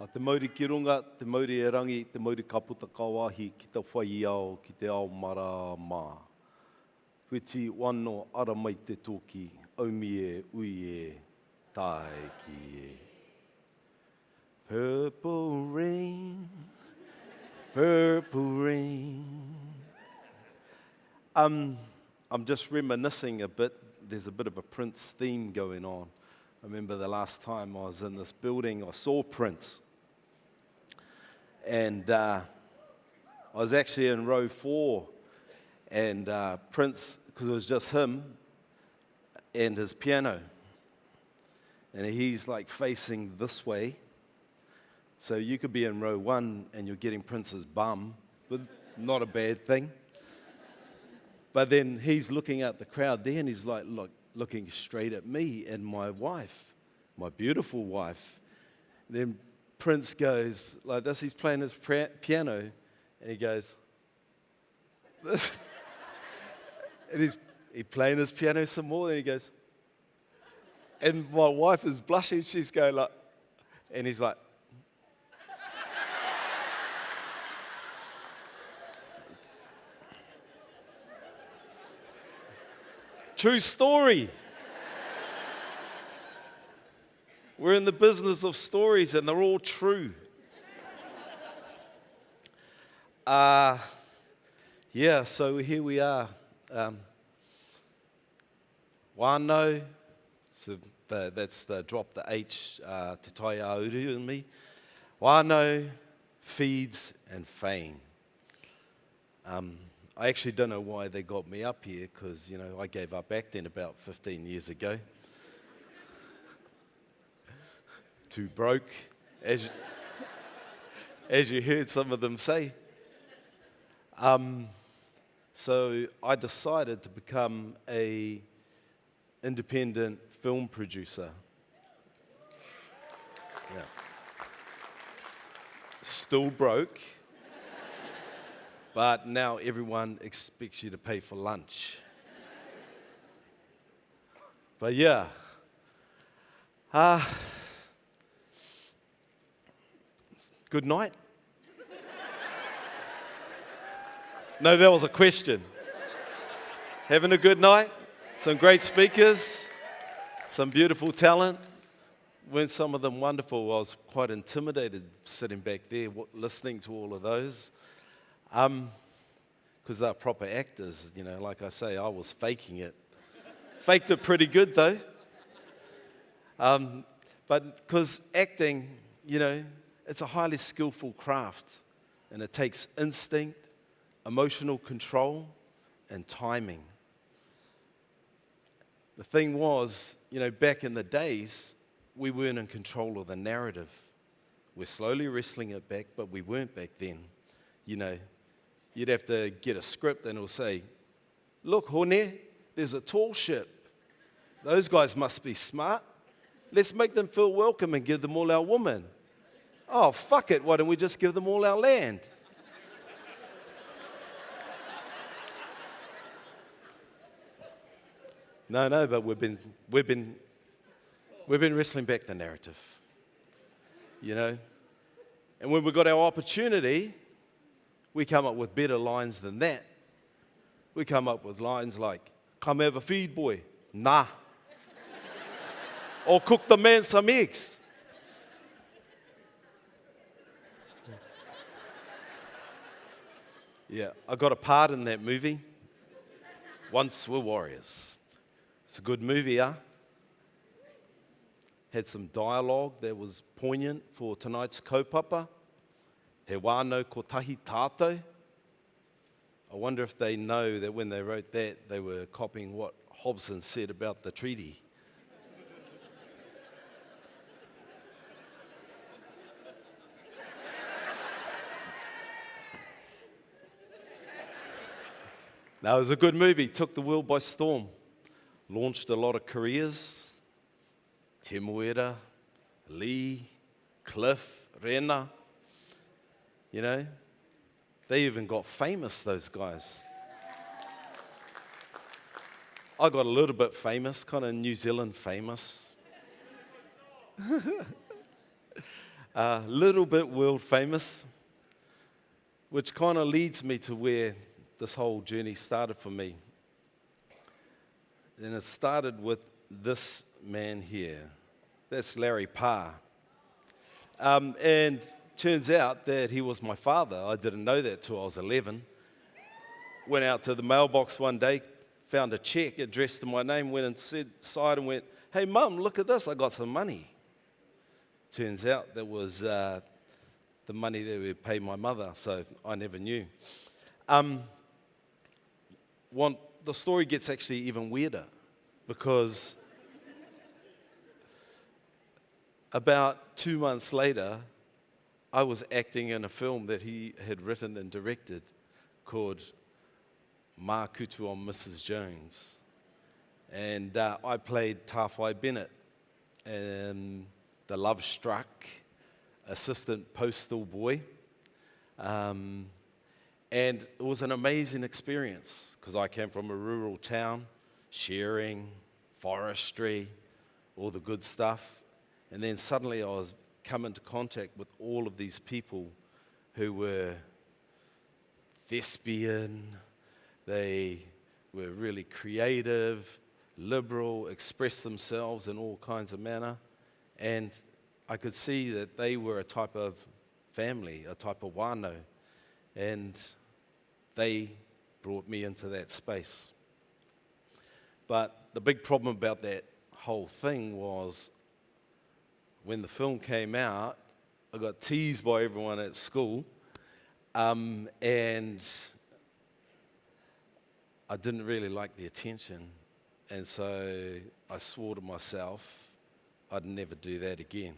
A te mauri ki runga, te mauri e rangi, te mauri ka puta ka wāhi, ki te whai ao, ki te ao mara mā. Whiti wano ara mai te tōki, aumi e, ui e, tae ki e. Purple rain, purple rain. I'm just reminiscing a bit. There's a bit of a Prince theme going on. I remember the last time I was in this building, I saw Prince. And I was actually in row 4, and Prince, because it was just him and his piano. And he's like facing this way. So you could be in row 1 and you're getting Prince's bum, but not a bad thing. But then he's looking at the crowd there, and he's like looking straight at me and my wife, my beautiful wife. Then Prince goes like this, he's playing his piano, and he goes, this. And he's playing his piano some more, and he goes, and my wife is blushing, she's going like, and he's like, true story. We're in the business of stories, and they're all true. Yeah, so here we are. Wānau, so that's the drop the H te tai auru in me. Wānau, feeds, and fame. I actually don't know why they got me up here, because, you know, I gave up acting about 15 years ago. Too broke, as you heard some of them say. So I decided to become an independent film producer. Yeah. Still broke. But now everyone expects you to pay for lunch. But yeah. Good night? No, that was a question. Having a good night? Some great speakers, some beautiful talent. Weren't some of them wonderful? I was quite intimidated sitting back there listening to all of those. Because they're proper actors, you know, like I say, I was faking it. Faked it pretty good though. But because acting, you know, it's a highly skillful craft, and it takes instinct, emotional control, and timing. The thing was, you know, back in the days, we weren't in control of the narrative. We're slowly wrestling it back, but we weren't back then. You know, you'd have to get a script and it'll say, look, Hone, there's a tall ship. Those guys must be smart. Let's make them feel welcome and give them all our women. Oh, fuck it, why don't we just give them all our land? No, but we've been wrestling back the narrative, you know. And when we got our opportunity, we come up with better lines than that. We come up with lines like, come have a feed, boy. Nah. Or cook the man some eggs. Yeah, I got a part in that movie. Once We're Warriors. It's a good movie, huh? Had some dialogue that was poignant for tonight's kaupapa. He wānau ko tahi tātou. I wonder if they know that when they wrote that, they were copying what Hobson said about the treaty. Now, it was a good movie, took the world by storm, launched a lot of careers. Te Moera, Lee, Cliff, Rena, you know, they even got famous, those guys. I got a little bit famous, kind of New Zealand famous. A little bit world famous, which kind of leads me to where this whole journey started for me. And it started with this man here. That's Larry Parr. And turns out that he was my father. I didn't know that till I was 11. Went out to the mailbox one day, found a check addressed to my name, went inside and went, "Hey, Mum, look at this, I got some money." Turns out that was the money that we paid my mother, so I never knew. The story gets actually even weirder, because about 2 months later, I was acting in a film that he had written and directed called Mā Kutu on Mrs. Jones. And I played Tawhai Bennett, and the love-struck assistant postal boy. And it was an amazing experience, because I came from a rural town, shearing, forestry, all the good stuff. And then suddenly I was come into contact with all of these people who were thespian, they were really creative, liberal, expressed themselves in all kinds of manner. And I could see that they were a type of family, a type of wānau. And they brought me into that space. But the big problem about that whole thing was, when the film came out, I got teased by everyone at school, and I didn't really like the attention. And so I swore to myself I'd never do that again.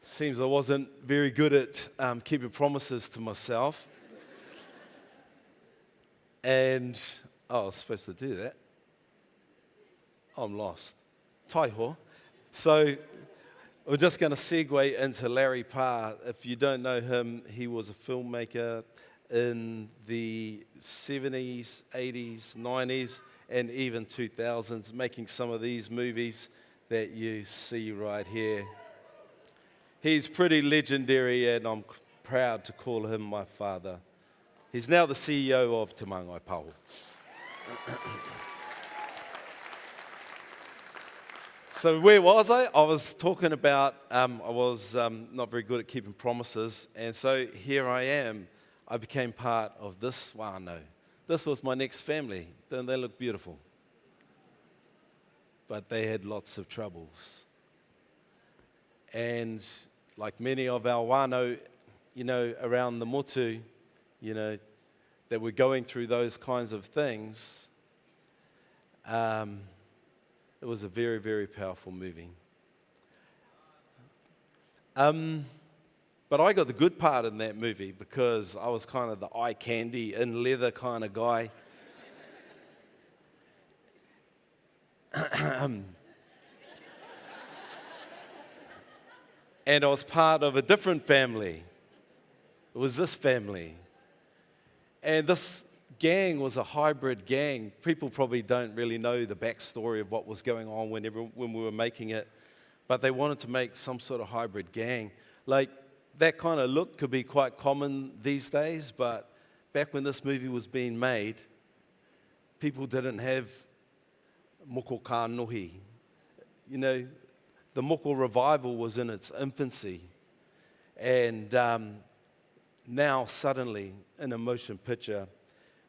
Seems I wasn't very good at keeping promises to myself. And I was supposed to do that. I'm lost. Taiho. So we're just going to segue into Larry Parr. If you don't know him, he was a filmmaker in the 70s, 80s, 90s, and even 2000s, making some of these movies that you see right here. He's pretty legendary, and I'm proud to call him my father. He's now the CEO of Te Māngai Pau. So where was I? I was talking about I was not very good at keeping promises, and so here I am. I became part of this wānau. This was my next family. Don't they look beautiful? But they had lots of troubles. And like many of our wānau, around the motu, that were going through those kinds of things, it was a very, very powerful movie. But I got the good part in that movie, because I was kind of the eye candy in leather kind of guy. And I was part of a different family. It was this family. And this gang was a hybrid gang. People probably don't really know the backstory of what was going on when we were making it, but they wanted to make some sort of hybrid gang. Like, that kind of look could be quite common these days, but back when this movie was being made, people didn't have moko ka nohi. The moko revival was in its infancy, and now suddenly, in a motion picture,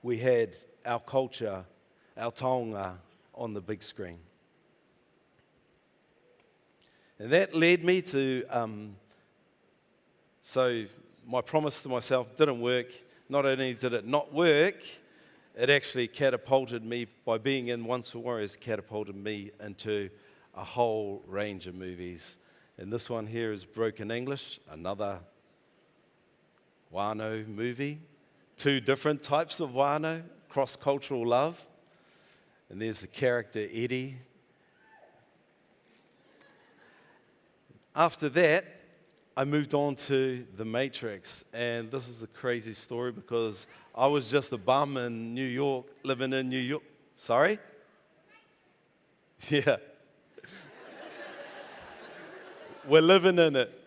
we had our culture, our taonga, on the big screen. And that led me to, so my promise to myself didn't work. Not only did it not work, it actually catapulted me, by being in Once for Warriors, catapulted me into a whole range of movies. And this one here is Broken English, another wānau movie. Two different types of wānau, cross-cultural love. And there's the character Eddie. After that, I moved on to The Matrix. And this is a crazy story, because I was just a bum in New York, living in New York. Sorry? Yeah. We're living in it.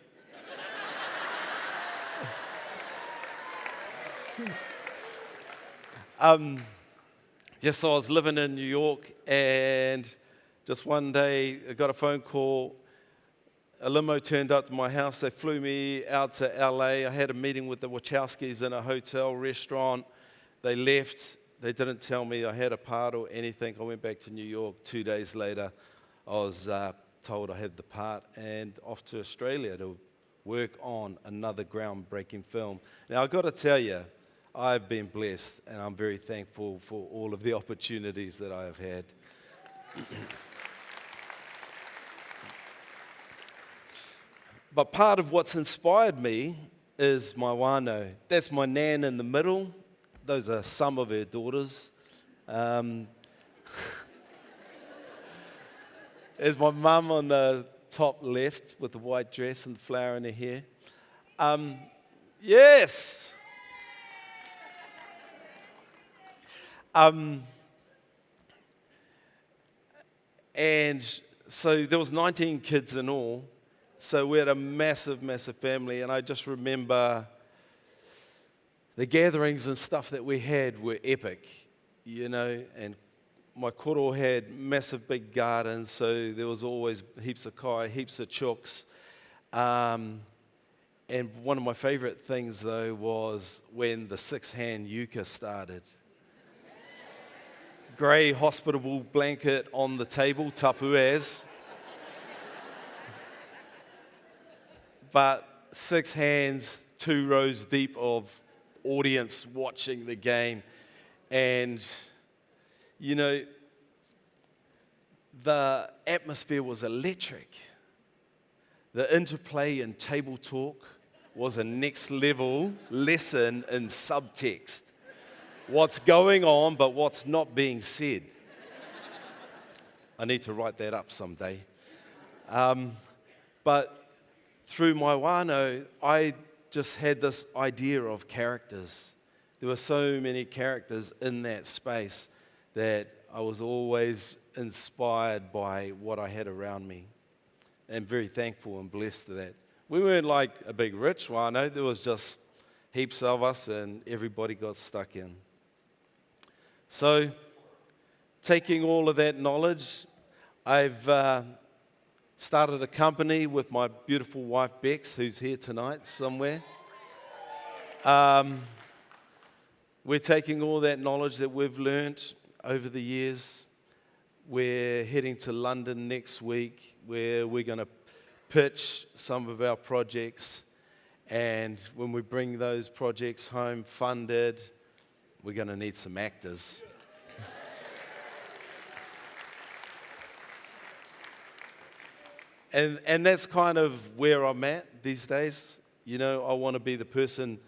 Yes, I was living in New York, and just one day I got a phone call. A limo turned up to my house. They flew me out to LA. I had a meeting with the Wachowskis in a hotel restaurant. They left. They didn't tell me I had a part or anything. I went back to New York. 2 days later, I was told I had the part and off to Australia to work on another groundbreaking film. Now, I've got to tell you, I've been blessed, and I'm very thankful for all of the opportunities that I have had. But part of what's inspired me is my whānau. That's my nan in the middle. Those are some of her daughters. There's my mum on the top left with the white dress and the flower in her hair. Yes! And so there was 19 kids in all. So we had a massive, massive family. And I just remember the gatherings and stuff that we had were epic, you know. And my koro had massive big gardens, so there was always heaps of kai, heaps of chooks. And one of my favorite things, though, was when the six-hand yucca started. Grey hospitable blanket on the table, tapuas. But 6 hands, 2 rows deep of audience watching the game. And, you know, the atmosphere was electric. The interplay and table talk was a next level lesson in subtext. What's going on, but what's not being said. I need to write that up someday. But through my whānau, I just had this idea of characters. There were so many characters in that space that I was always inspired by what I had around me. And very thankful and blessed for that. We weren't like a big rich whānau. There was just heaps of us and everybody got stuck in. So, taking all of that knowledge, I've started a company with my beautiful wife, Bex, who's here tonight somewhere. We're taking all that knowledge that we've learnt over the years. We're heading to London next week, where we're going to pitch some of our projects. And when we bring those projects home funded, we're going to need some actors. And that's kind of where I'm at these days. You know, I want to be the person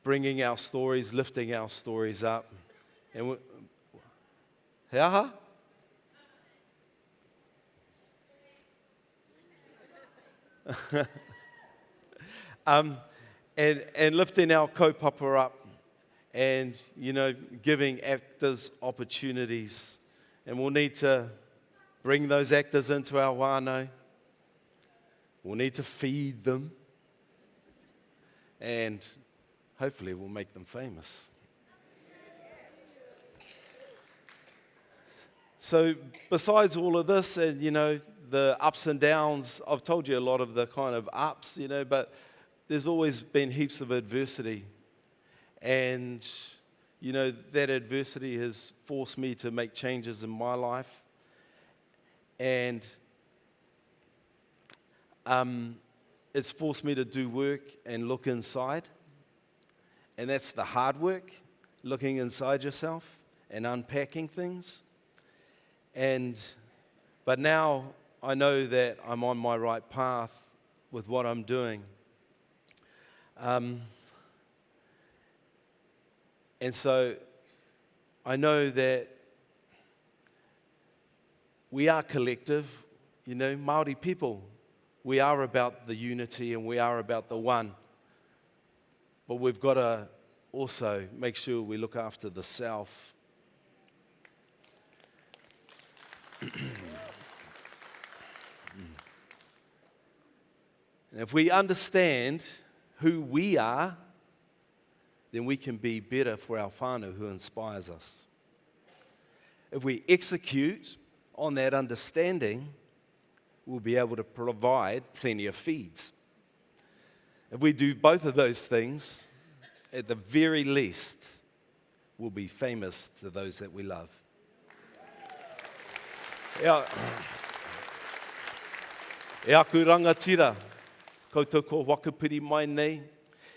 bringing our stories, lifting our stories up. And and lifting our kaupapa up. And, you know, giving actors opportunities. And we'll need to bring those actors into our whānau. We'll need to feed them. And hopefully we'll make them famous. So besides all of this and, you know, the ups and downs, I've told you a lot of the kind of ups, you know, but there's always been heaps of adversity. And, you know, that adversity has forced me to make changes in my life. And it's forced me to do work and look inside. And that's the hard work, looking inside yourself and unpacking things. But now I know that I'm on my right path with what I'm doing. And so I know that we are collective, you know, Māori people. We are about the unity and we are about the one. But we've got to also make sure we look after the self. And if we understand who we are, then we can be better for our whānau who inspires us. If we execute on that understanding, we'll be able to provide plenty of feeds. If we do both of those things, at the very least, we'll be famous to those that we love. E aku rangatira, koutou ko wakupiri mai nei,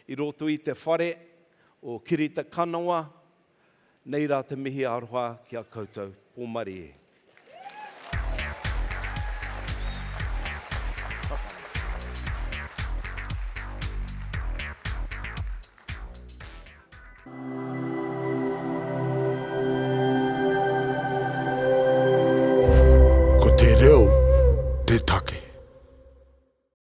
I roto I te whare o Kirita Kanawa, nei rā te mihi aroha ki a koutou, pōmari e. Ko te reo, te take.